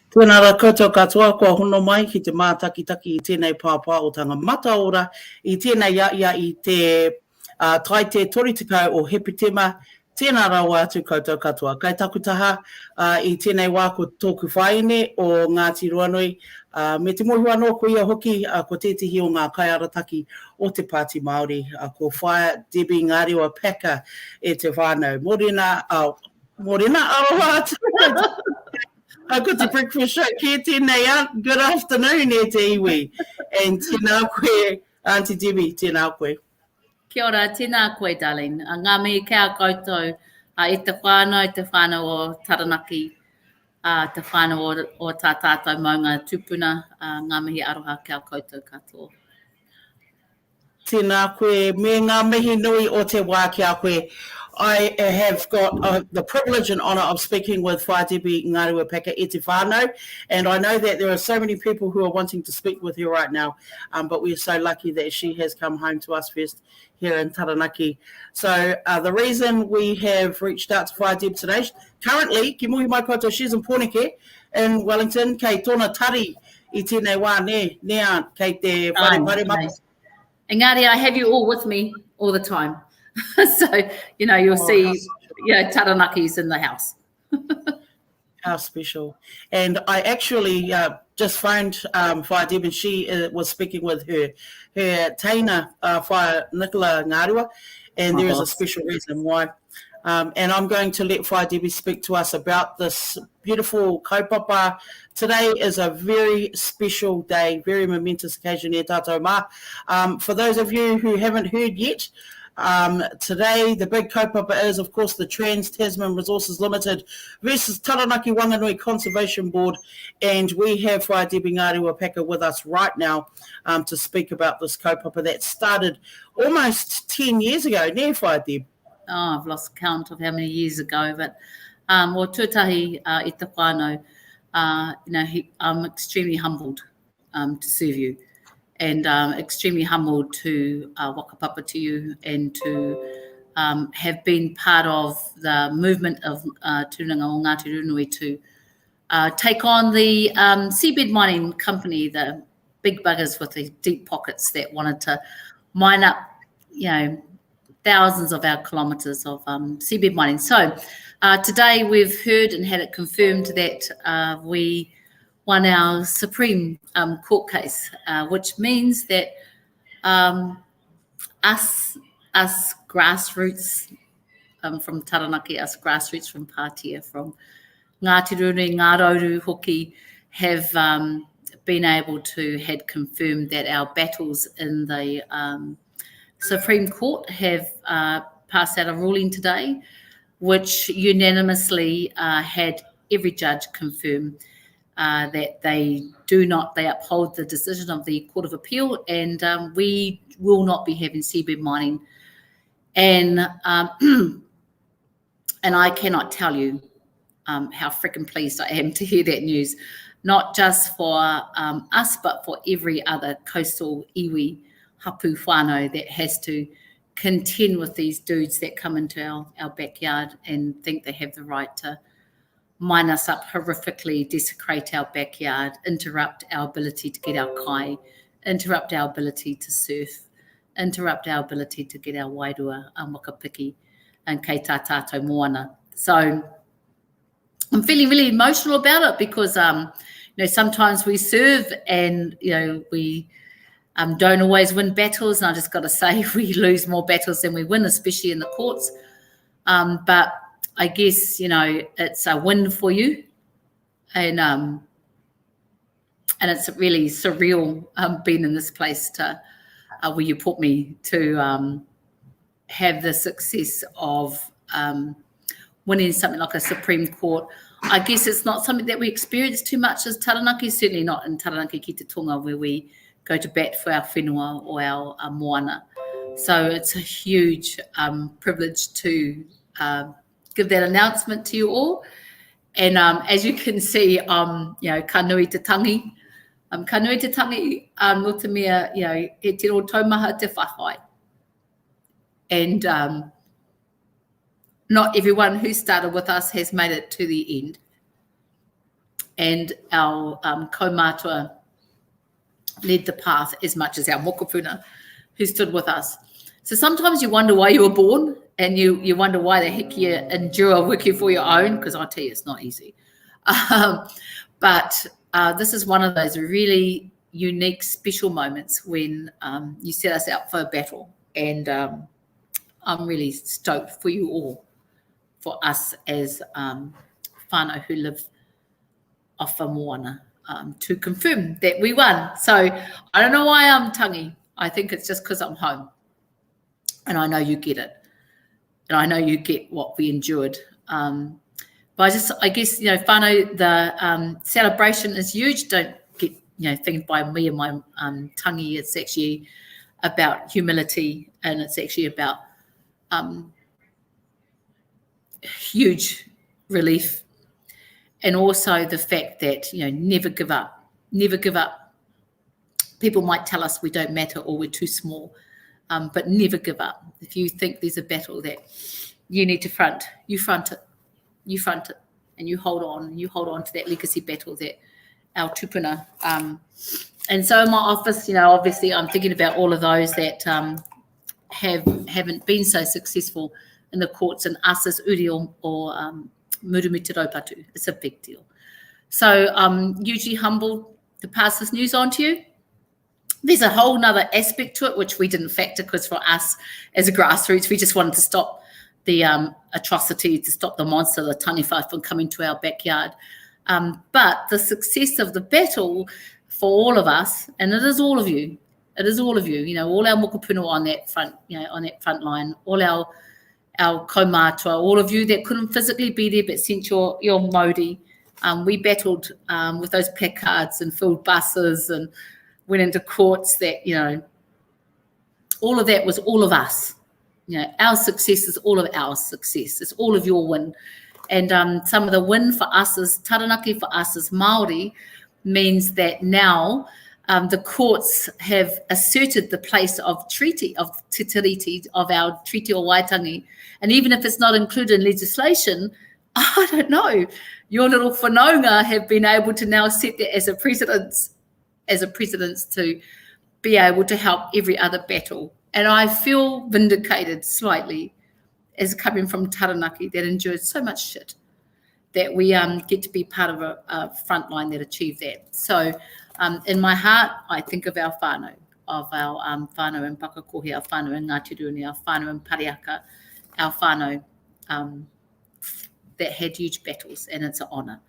Tēnā rā koutou katoa, kua hono mai ki te mātakitaki I tēnei pāpā o tanga mataora, I tēnei ia I te tai te toritikau o Hepitema, tēnā rā wā atu koutou katoa. Kai takutaha I tēnei wā ko tōku whaine o Ngāti Ruanui, me te mohi anō ko ia hoki, ko tētihi o ngā kaiarataki o te Pāti Māori, ko whaia Debbie Ngarewa-Packer e te whānau. Morena, aroha atu. I got the breakfast show. Kia tēnei, good afternoon e te iwi. And tēnā koe, Auntie Debbie, tēnā koe. Kia ora, tēnā koe, darling. Ngā mihi kia koutou I te whānau o Taranaki, te whānau o tā tātou maunga tupuna, ngā mihi aroha kia koutou katoa. Tēnā koe, me ngā mihi nui o te wā kia koe. I have got the privilege and honour of speaking with Whai Debbie Ngarewa-Packer e te whānau, and I know that there are so many people who are wanting to speak with her right now, but we are so lucky that she has come home to us first here in Taranaki. So the reason we have reached out to Whai Deb today, currently, ki muhi mai koutou, she's in Pōneke in Wellington, kei tōna tari I tēnei wā nea, kei te whare mapa. Engari, I have you all with me all the time. So, you'll see, Taranakis in the house. How special. And I actually just phoned Whai Deb, and she was speaking with her teina, Whai Nicola Ngarewa, and there is a special reason why. And I'm going to let Whai Debbie speak to us about this beautiful kaupapa. Today is a very special day, very momentous occasion e tātou mā. For those of you who haven't heard yet, today, the big kaupapa is, of course, the Trans-Tasman Resources Limited versus Taranaki Wanganui Conservation Board, and we have Whai Debbie Ngarewa-Packer with us right now to speak about this kaupapa that started almost 10 years ago. Ne, Whai Deb? Oh, I've lost count of how many years ago, but o tuatahi I te whānau, I'm extremely humbled to serve you. And extremely humbled to wakapapa to you and to have been part of the movement of tūranga o Ngāti Ruanui to take on the seabed mining company, the big buggers with the deep pockets that wanted to mine up, thousands of our kilometres of seabed mining. So today we've heard and had it confirmed that we won our Supreme Court case, which means that us grassroots from Taranaki, us grassroots from Pātia, from Ngāti Ruanui, Ngāroru hoki, have been able to had confirmed that our battles in the Supreme Court have passed out a ruling today, which unanimously had every judge confirm that they uphold the decision of the Court of Appeal, and we will not be having seabed mining. And I cannot tell you how freaking pleased I am to hear that news, not just for us, but for every other coastal iwi hapu whānau that has to contend with these dudes that come into our backyard and think they have the right to mine us up horrifically, desecrate our backyard, interrupt our ability to get our kai, interrupt our ability to surf, interrupt our ability to get our wairua, wakapiki, and kei tā tātou moana. So I'm feeling really emotional about it because, sometimes we serve and, we don't always win battles. And I just got to say, we lose more battles than we win, especially in the courts. But I guess, it's a win for you. And it's really surreal being in this place to where you put me to have the success of winning something like a Supreme Court. I guess it's not something that we experience too much as Taranaki, certainly not in Taranaki ki te Tonga, where we go to bat for our whenua or our moana. So it's a huge privilege to give that announcement to you all. And as you can see, ka nui te tangi. Ka nui te tangi no te mea, he te ro taumaha te whawhai. And not everyone who started with us has made it to the end. and our kaumātua led the path as much as our mokopuna who stood with us. So sometimes you wonder why you were born, and you wonder why the heck you endure working for your own, because I'll tell you, it's not easy. But this is one of those really unique, special moments when you set us out for a battle. And I'm really stoked for you all, for us as whānau who live off a moana, to confirm that we won. So I don't know why I'm tangi. I think it's just because I'm home. And I know you get it. And I know you get what we endured. But I guess, whānau, the celebration is huge. Don't get, thinking by me and my tangi. It's actually about humility, and it's actually about huge relief. And also the fact that, never give up. Never give up. People might tell us we don't matter or we're too small. But never give up. If you think there's a battle that you need to front, you front it. You front it, and you hold on. And you hold on to that legacy battle that our tupuna. And so in my office, obviously I'm thinking about all of those that haven't been so successful in the courts, and us as uri or murumiti raupatu. It's a big deal. So I'm hugely humbled to pass this news on to you. There's a whole nother aspect to it, which we didn't factor, because for us as a grassroots, we just wanted to stop the atrocity, to stop the monster, the taniwha, from coming to our backyard. But the success of the battle for all of us, and it is all of you, all our mokopuna on that front, on that front line, all our kaumātua, all of you that couldn't physically be there but sent your mauri. We battled with those placards and filled buses and went into courts that, all of that was all of us. Our success is all of our success. It's all of your win. And some of the win for us as Taranaki, for us as Māori, means that now the courts have asserted the place of treaty, of te tiriti, of our Treaty o Waitangi. And even if it's not included in legislation, I don't know, your little whanaunga have been able to now set that as a precedence to be able to help every other battle. And I feel vindicated slightly as coming from Taranaki that endured so much shit, that we get to be part of a front line that achieved that. So in my heart, I think of our whānau, whānau in Pakakohe, our whānau in Ngāti Ruanui, our whānau in Pariaka, our whānau that had huge battles, and it's an honour.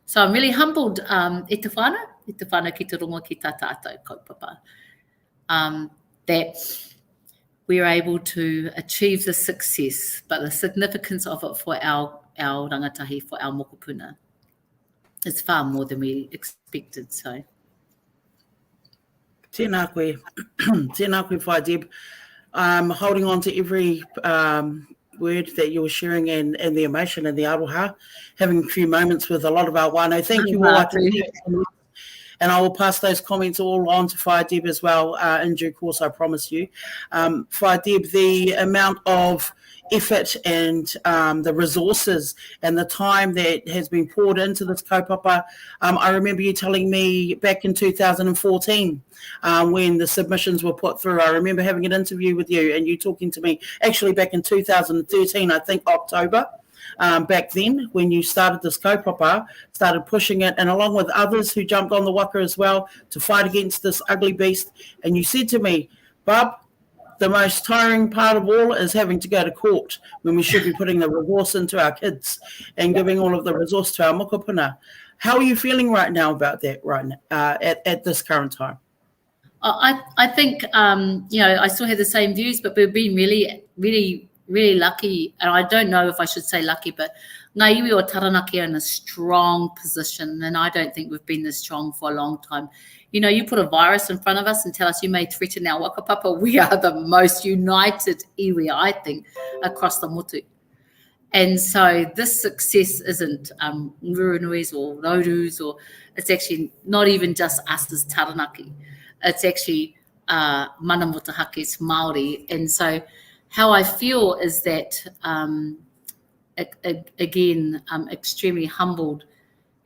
So I'm really humbled, e te whānau ki te rongo ki tā tātou kaupapa, that we are able to achieve the success, but the significance of it for our rangatahi, for our mokopuna, is far more than we expected. So, tēnā koe, tēnā koe whai Deb. Holding on to every word that you were sharing, and the emotion and the aroha, having a few moments with a lot of our whānau. Thank you all. And I will pass those comments all on to Whai Deb as well in due course, I promise you. Whai Deb, the amount of effort and the resources and the time that has been poured into this kaupapa. I remember you telling me back in 2014 when the submissions were put through. I remember having an interview with you and you talking to me actually back in 2013, I think October. Back then, when you started this kaupapa, started pushing it, and along with others who jumped on the waka as well to fight against this ugly beast. And you said to me, Bub, the most tiring part of all is having to go to court when we should be putting the resource into our kids and giving all of the resource to our mokopuna. How are you feeling right now about that right now, at this current time? I think, I still have the same views, but we've been really lucky, and I don't know if I should say lucky, but ngā iwi o Taranaki are in a strong position, and I don't think we've been this strong for a long time. You put a virus in front of us and tell us you may threaten our wakapapa. We are the most united iwi, I think, across the motu. And so this success isn't Ruanui's or Roru's, or it's actually not even just us as Taranaki. It's actually mana mutahake's Māori. And so how I feel is that, again, I'm extremely humbled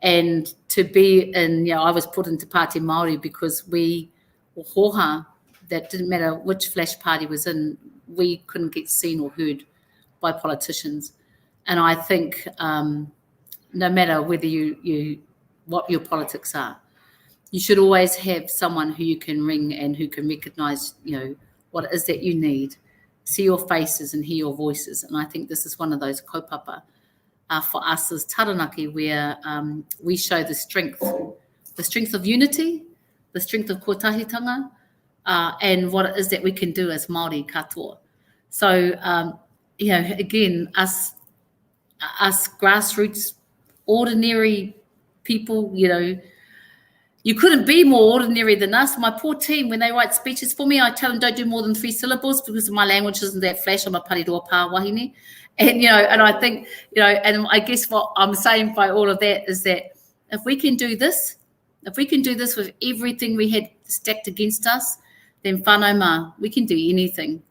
And to be in, I was put into Pāti Māori because we were hoha, that didn't matter which flash party was in, we couldn't get seen or heard by politicians. And I think no matter whether you what your politics are, you should always have someone who you can ring and who can recognise, what it is that you need, see your faces and hear your voices. And I think this is one of those kaupapa for us as Taranaki, where we show the strength of unity, the strength of kotahitanga, and what it is that we can do as Māori katoa. So, again, us grassroots, ordinary people, you couldn't be more ordinary than us. My poor team, when they write speeches for me, I tell them don't do more than 3 syllables because my language isn't that flash. I'm a pariroa pā wahine. And, and I think, and I guess what I'm saying by all of that is that if we can do this with everything we had stacked against us, then whānau mā, we can do anything.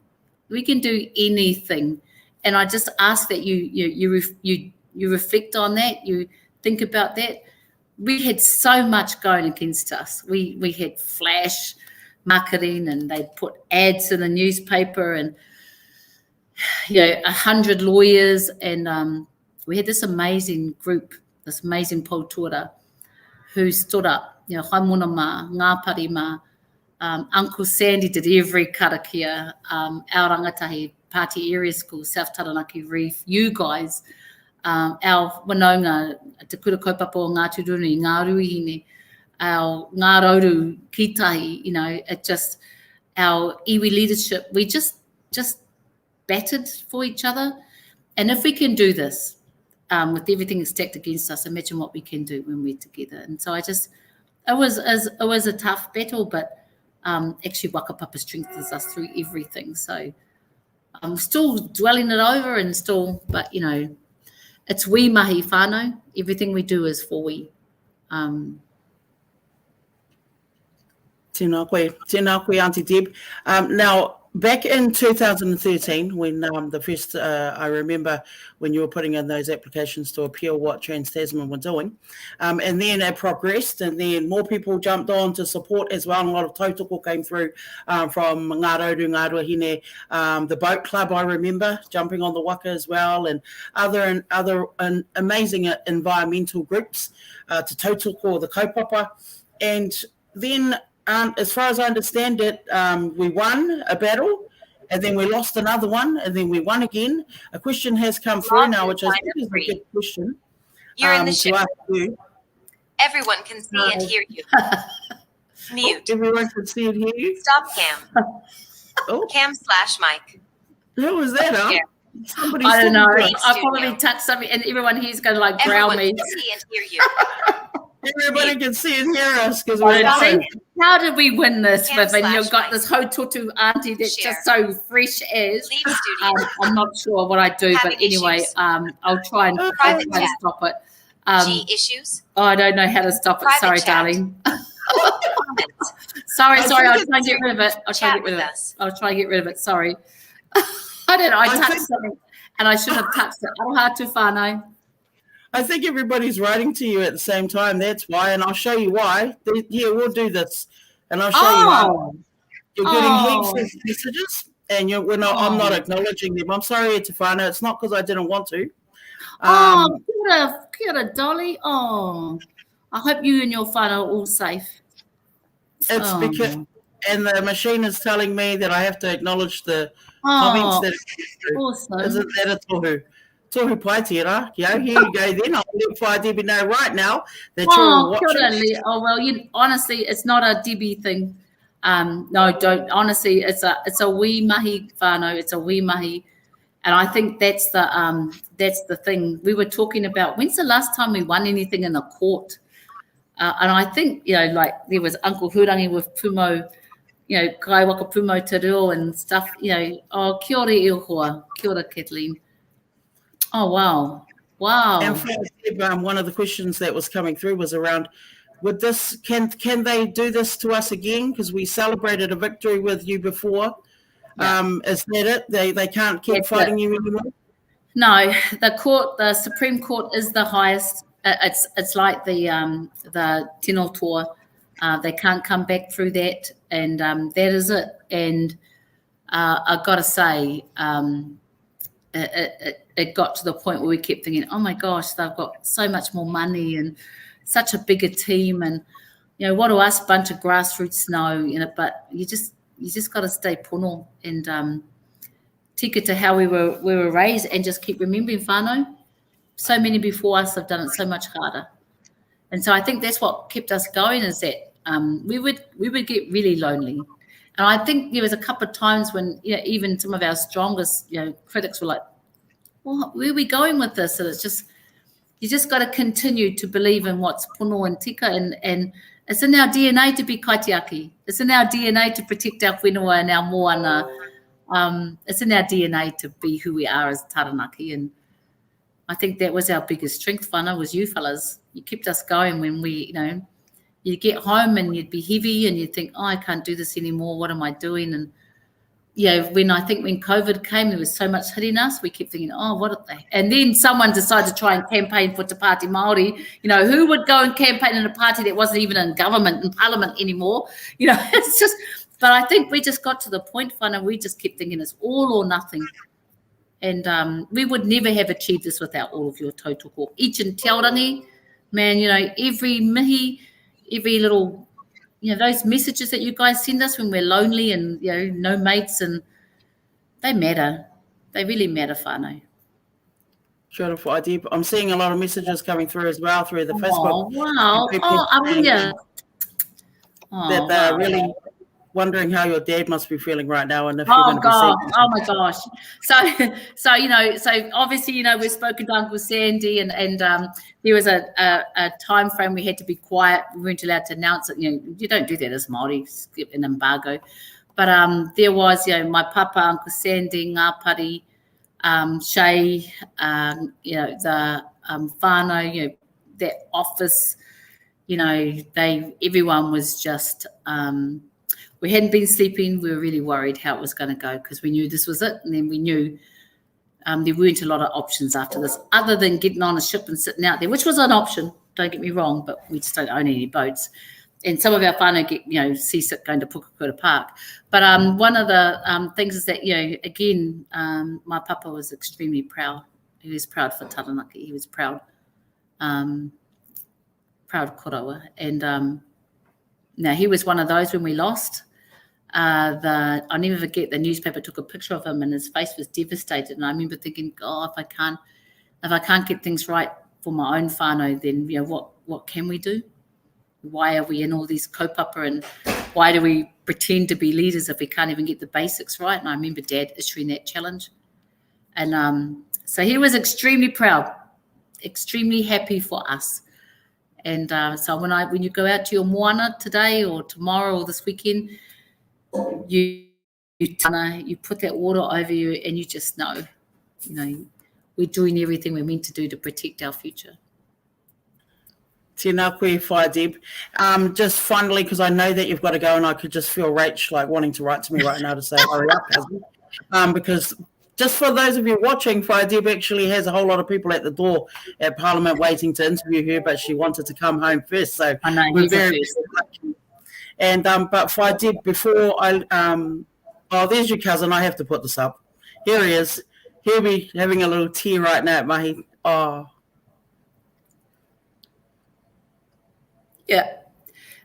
We can do anything. And I just ask that you reflect on that, you think about that. We had so much going against us. We had flash marketing, and they put ads in the newspaper, and 100 lawyers, and we had this amazing group, this amazing pautora who stood up. Haimona mā, ngāpari mā, Uncle Sandy did every karakia, our rangatahi, Pāti Area School, South Taranaki Reef, you guys, our wanaunga, te kura kaupapa o Ngāti Ruanui, ngā ruihine, our ngā rauru kitahi, it just, our iwi leadership, we just battered for each other. And if we can do this, with everything stacked against us, imagine what we can do when we're together. And so it was a tough battle, but actually Wakapapa strengthens us through everything. So I'm still dwelling it over but it's we mahi whānau. Everything we do is for we. Tēnā koe, Auntie Deb. Now, back in 2013, when the first, I remember when you were putting in those applications to appeal what Trans-Tasman were doing, and then it progressed, and then more people jumped on to support as well, and a lot of tautoko came through from Ngā Rauru, Ngā Ruahine, the boat club, I remember, jumping on the waka as well, and other amazing environmental groups to tautoko the kaupapa. And then as far as I understand it, we won a battle, and then we lost another one, and then we won again. A question has come through now, which I think is a good question. You're in the ship. You. Everyone can see and hear you. Mute. Everyone can see and hear you? Stop cam. Oh. Cam/mic. Who was that, huh? Yeah. Somebody I don't know. Studio. I probably touched something, and everyone here's going to growl me. Everyone can see and hear you. Everybody can see and hear us because I we're don't live. see. How did we win this, Cam Viv? And you've got /mic. this hotutu auntie that's Share. just so fresh as. Leave studio. I'm not sure what I do, Having but anyway, issues. I'll try and Private to chat. stop it. G issues. I don't know how to stop it. Private Sorry, chat. darling. Comment. Sorry. I'll think try and it's- get rid of it. I'll try and Chat get rid of with it. us. I'll try and get rid of it. Sorry. I don't know. I I touched think- something and I shouldn't have touched it. Aroha tu whānau. I think everybody's writing to you at the same time. That's why, and I'll show you why. Yeah, we'll do this, and I'll show you why. Oh, You're getting Oh. heaps of messages, and I'm not acknowledging them. I'm sorry, Tefana. It's not because I didn't want to. kia ora, Dolly. Oh, I hope you and your whānau are all safe. It's Oh. because, and the machine is telling me that I have to acknowledge the comments Oh, that it comes through. awesome. Isn't that a tohu? Tohu paitira. Yeah, here you go then. I'll let Whai Debbie know right now that you're Oh, kia watching. ora, Lee. Oh, well, honestly, it's not a Debbie thing. No, don't. Honestly, it's a wee mahi whānau. It's a wee mahi. And I think that's the thing. We were talking about, when's the last time we won anything in the court? And I think, there was Uncle Hurangi with Pumo, kai waka Pumo te reo and stuff, oh, kia ora e hoa. Kia ora, Kathleen. Oh, wow. Wow. And for one of the questions that was coming through was around, would this can they do this to us again? Because we celebrated a victory with you before. Yeah. Is that it? They can't keep That's fighting you anymore? No, the Supreme Court is the highest it's like the tino tour. They can't come back through that, and that is it. And I've got to say, it got to the point where we kept thinking, oh my gosh, they've got so much more money and such a bigger team, and what do us bunch of grassroots know? But you just got to stay pono and tika to how we were raised, and just keep remembering whānau. So many before us have done it so much harder, and so I think that's what kept us going. Is that we would get really lonely. And I think there was a couple of times when, even some of our strongest, critics were like, well, where are we going with this? And it's just, you just got to continue to believe in what's pono and tika. And it's in our DNA to be kaitiaki. It's in our DNA to protect our whenua and our moana. It's in our DNA to be who we are as Taranaki. And I think that was our biggest strength, whānau, was you fellas. You kept us going when we, you'd get home and you'd be heavy and you'd think, oh, I can't do this anymore. What am I doing? And when COVID came, there was so much hitting us. We kept thinking, oh, what are they? And then someone decided to try and campaign for Te Pāti Māori. Who would go and campaign in a party that wasn't even in government and parliament anymore? It's just, but I think we just got to the point, whānau, we just kept thinking it's all or nothing. And we would never have achieved this without all of your tautoko. Each and te aorangi, man, every mihi, every little, those messages that you guys send us when we're lonely and, no mates, and they matter. They really matter, whānau. Beautiful idea. I'm seeing a lot of messages coming through as well through the Facebook. Wow. That they're really wondering how your dad must be feeling right now, and if you're Oh going to God! be Oh my gosh! So obviously we've spoken to Uncle Sandy, and there was a time frame we had to be quiet. We weren't allowed to announce it. You don't do that as Māori, skip an embargo. But there was my papa, Uncle Sandy, Ngāpari, Shay, the whānau, that office. Everyone was just. We hadn't been sleeping. We were really worried how it was going to go, because we knew this was it. And then we knew there weren't a lot of options after this, other than getting on a ship and sitting out there, which was an option, don't get me wrong, but we just don't own any boats. And some of our whānau get, seasick going to Pukakoura Park. But one of the things is that, again, my papa was extremely proud. He was proud for Taranaki. He was proud koroa. And now he was one of those when we lost. I'll never forget, the newspaper took a picture of him and his face was devastated. And I remember thinking, if I can't get things right for my own whānau, then what can we do? Why are we in all these kaupapa, and why do we pretend to be leaders if we can't even get the basics right? And I remember Dad issuing that challenge. And so he was extremely proud, extremely happy for us. And so when you go out to your moana today or tomorrow or this weekend, you put that water over you, and you just know, we're doing everything we're meant to do to protect our future. Tēnā koe whae, Deb. Just finally, because I know that you've got to go, and I could just feel Rach wanting to write to me right now to say hurry up, because just for those of you watching, whae Deb actually has a whole lot of people at the door at Parliament waiting to interview her, but she wanted to come home first, so I know, we're very lucky. And but whae Deb, before there's your cousin. I have to put this up. Here he is. He'll be having a little tear right now at Mahi. Oh. Yeah,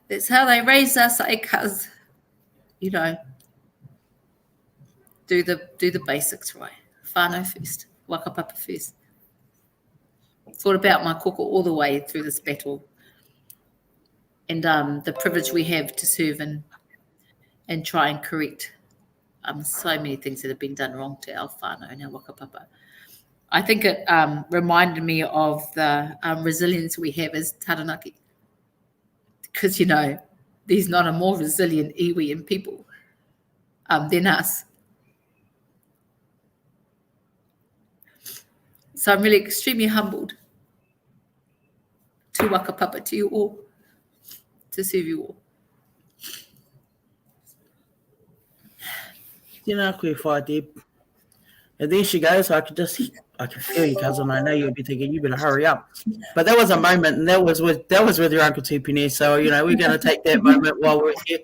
that's how they raised us, cuz, do the basics right. Whānau first, wakapapa first. Thought about my koko all the way through this battle, and the privilege we have to serve and try and correct so many things that have been done wrong to our whānau and our wakapapa. I think it reminded me of the resilience we have as Taranaki. Because, there's not a more resilient iwi and people than us. So I'm really extremely humbled to wakapapa to you all, to serve you all. Tēnā koe whae Deb. And there she goes. I can feel you, cousin. I know you'll be thinking, you better hurry up. But that was a moment, and that was with your Uncle Tupine. So, we're going to take that moment while we're here.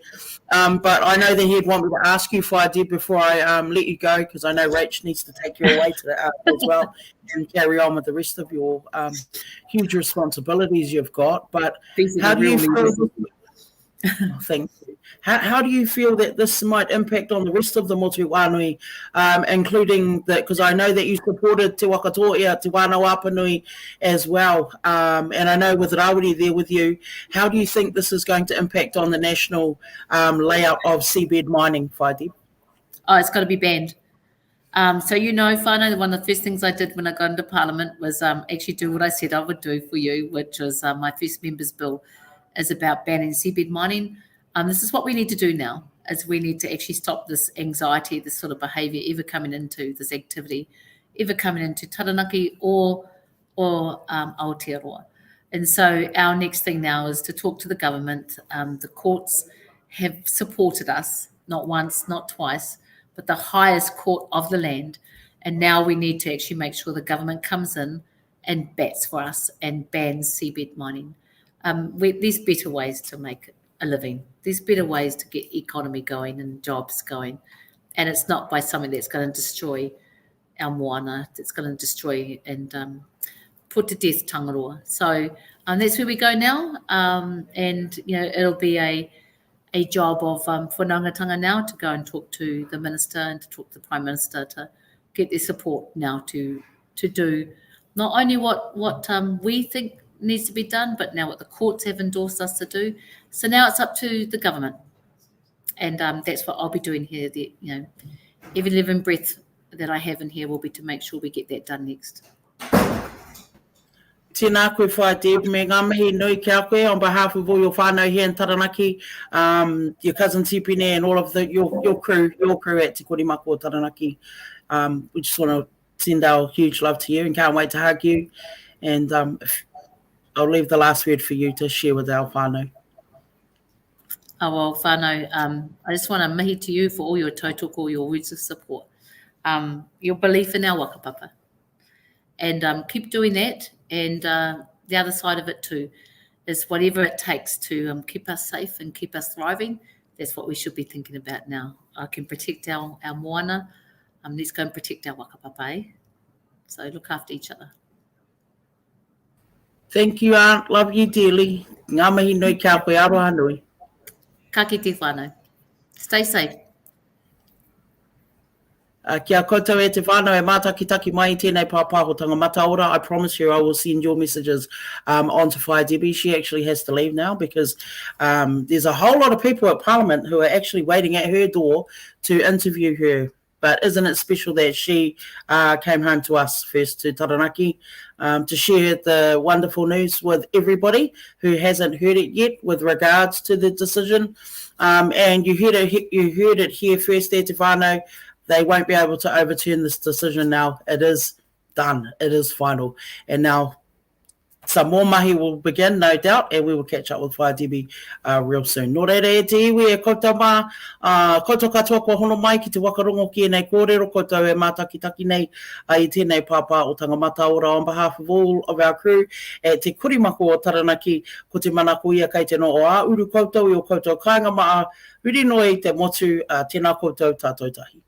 But I know that he'd want me to ask you, Deb, before I let you go, because I know Rach needs to take you away to the as well and carry on with the rest of your huge responsibilities you've got. But how do you feel? Thank you. How do you feel that this might impact on the rest of the Ngāti Ruanui, including that, because I know that you supported Te Wakatoa, Te Wānau-Apanui as well, and I know with Rawiri there with you, how do you think this is going to impact on the national layout of seabed mining, Whaidib? Oh, it's got to be banned. So whānau, one of the first things I did when I got into Parliament was actually do what I said I would do for you, which was my first members bill is about banning seabed mining. This is what we need to do now, is we need to actually stop this anxiety, this sort of behaviour ever coming into this activity, ever coming into Taranaki or Aotearoa. And so our next thing now is to talk to the government. The courts have supported us, not once, not twice, but the highest court of the land. And now we need to actually make sure the government comes in and bats for us and bans seabed mining. There's better ways to make a living. There's better ways to get economy going and jobs going. And it's not by something that's going to destroy our moana, that's going to destroy and put to death tangaroa. So that's where we go now. And, it'll be a job of whanangatanga now to go and talk to the minister and to talk to the Prime Minister to get their support now to do not only what we think needs to be done, but now what the courts have endorsed us to do. So now it's up to the government, and that's what I'll be doing here. Every living breath that I have in here will be to make sure we get that done next. Tēnā koe Whaidib, me ngā mihi nui kia koe on behalf of all your whānau here in Taranaki, your cousin Tipine and all of your crew at Te Korimako Taranaki. We just want to send our huge love to you and can't wait to hug you. And I'll leave the last word for you to share with our whānau. Oh, well, whānau, I just want to mihi to you for all your tautoko, your words of support, your belief in our wakapapa. And keep doing that. And the other side of it too is whatever it takes to keep us safe and keep us thriving. That's what we should be thinking about now. I can protect our moana. Let's go and protect our wakapapa. So look after each other. Thank you, Aunt. Love you dearly. Ngā mihi nui kia koe, aroha nui. Ka kite whānau. Stay safe. Kia koutou e te whānau e mātakitaki mai tēnei pāpāhotanga mataora. I promise you I will send your messages on to Whaidib. She actually has to leave now because there's a whole lot of people at Parliament who are actually waiting at her door to interview her. But isn't it special that she came home to us first, to Taranaki, to share the wonderful news with everybody who hasn't heard it yet with regards to the decision. And you heard it here first there, Te Whānau. They won't be able to overturn this decision now. It is done. It is final. And now some more mahi will begin, no doubt, and we will catch up with Whaidib real soon. Nō reira e te iwi e koutou mā, koutou katoa kua hono mai ki te wakarongo ki e nei kōrero, koutou e mātakitaki nei i tēnei pāpā o tangamataora on behalf of all of our crew at Te Korimako o Taranaki, ko te manako ia kei te no o a uru koutou i o koutou kāinga maa, uri noi te motu, tēnā koutou tātou tahi.